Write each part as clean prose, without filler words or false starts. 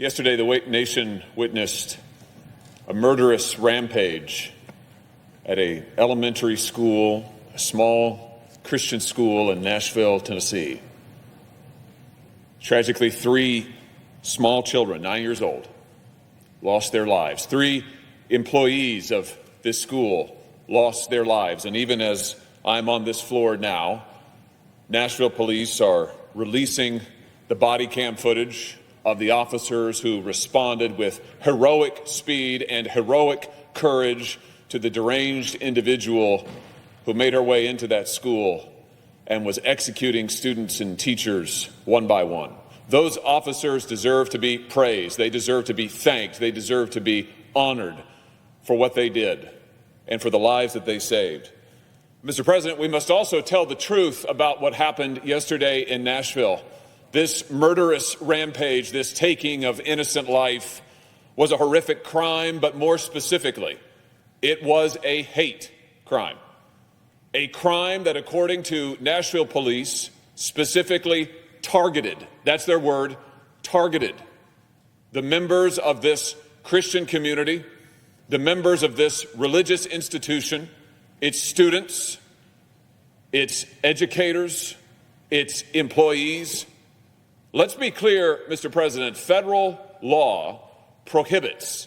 Yesterday, the nation witnessed a murderous rampage at an elementary school, a small Christian school in Nashville, Tennessee. Tragically, 3 small children, 9 years old, lost their lives. 3 employees of this school lost their lives. And even as I'm on this floor now, Nashville police are releasing the body cam footage of the officers who responded with heroic speed and heroic courage to the deranged individual who made her way into that school and was executing students and teachers one by one. Those officers deserve to be praised. They deserve to be thanked. They deserve to be honored for what they did and for the lives that they saved. Mr. President, we must also tell the truth about what happened yesterday in Nashville. This murderous rampage, this taking of innocent life, was a horrific crime, but more specifically, it was a hate crime. A crime that, according to Nashville police, specifically targeted, that's their word, targeted, the members of this Christian community, the members of this religious institution, its students, its educators, its employees. Let's be clear, Mr. President, federal law prohibits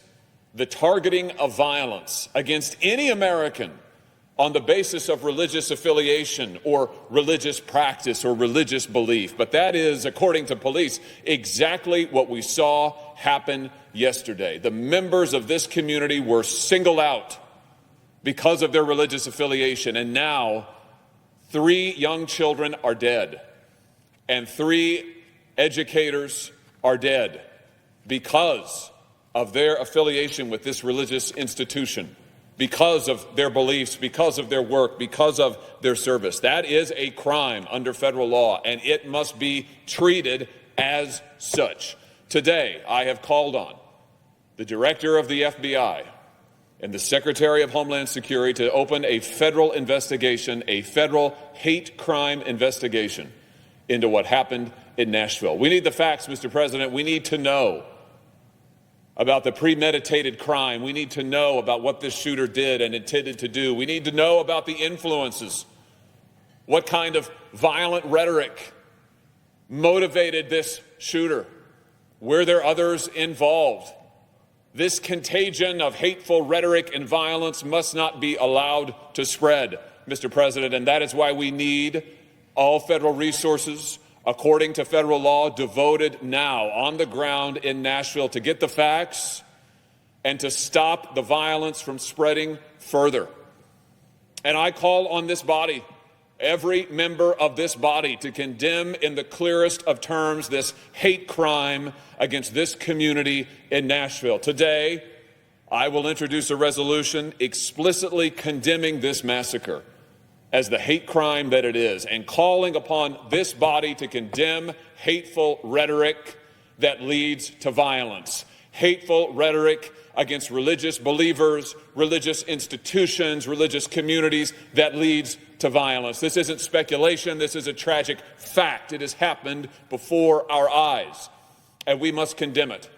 the targeting of violence against any American on the basis of religious affiliation or religious practice or religious belief. But that is, according to police, exactly what we saw happen yesterday. The members of this community were singled out because of their religious affiliation, and now 3 young children are dead, and 3 educators are dead because of their affiliation with this religious institution, because of their beliefs, because of their work, because of their service. That is a crime under federal law, and it must be treated as such. Today, I have called on the director of the FBI and the Secretary of Homeland Security to open a federal investigation, a federal hate crime investigation into what happened in Nashville. We need the facts, Mr. President. We need to know about the premeditated crime. We need to know about what this shooter did and intended to do. We need to know about the influences. What kind of violent rhetoric motivated this shooter? Were there others involved? This contagion of hateful rhetoric and violence must not be allowed to spread, Mr. President, and that is why we need all federal resources, according to federal law, devoted now on the ground in Nashville to get the facts and to stop the violence from spreading further. And I call on this body, every member of this body, to condemn in the clearest of terms this hate crime against this community in Nashville. Today, I will introduce a resolution explicitly condemning this massacre as the hate crime that it is, and calling upon this body to condemn hateful rhetoric that leads to violence, hateful rhetoric against religious believers, religious institutions, religious communities that leads to violence. This isn't speculation. This is a tragic fact. It has happened before our eyes, and we must condemn it.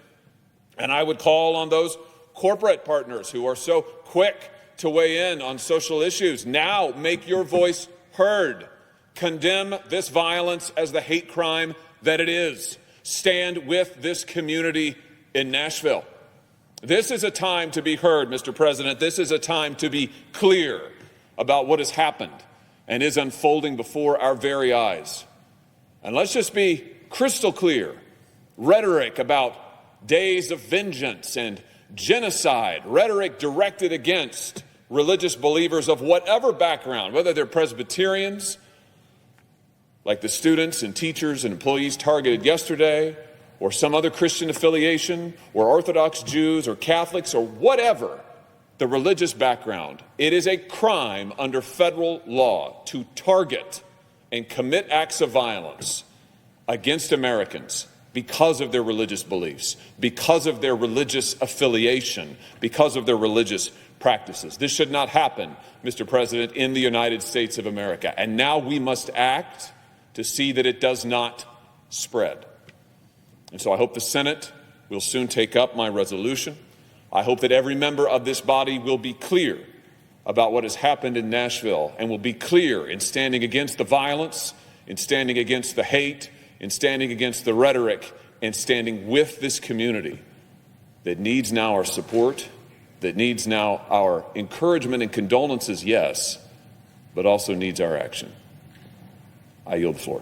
And I would call on those corporate partners who are so quick to weigh in on social issues. Now make your voice heard. Condemn this violence as the hate crime that it is. Stand with this community in Nashville. This is a time to be heard, Mr. President. This is a time to be clear about what has happened and is unfolding before our very eyes. And let's just be crystal clear. Rhetoric about days of vengeance and genocide, rhetoric directed against religious believers of whatever background, whether they're Presbyterians, like the students and teachers and employees targeted yesterday, or some other Christian affiliation, or Orthodox Jews, or Catholics, or whatever the religious background. It is a crime under federal law to target and commit acts of violence against Americans because of their religious beliefs, because of their religious affiliation, because of their religious practices. This should not happen, Mr. President, in the United States of America. And now we must act to see that it does not spread. And so I hope the Senate will soon take up my resolution. I hope that every member of this body will be clear about what has happened in Nashville and will be clear in standing against the violence, in standing against the hate, in standing against the rhetoric, and standing with this community that needs now our support, that needs now our encouragement and condolences, yes, but also needs our action. I yield the floor.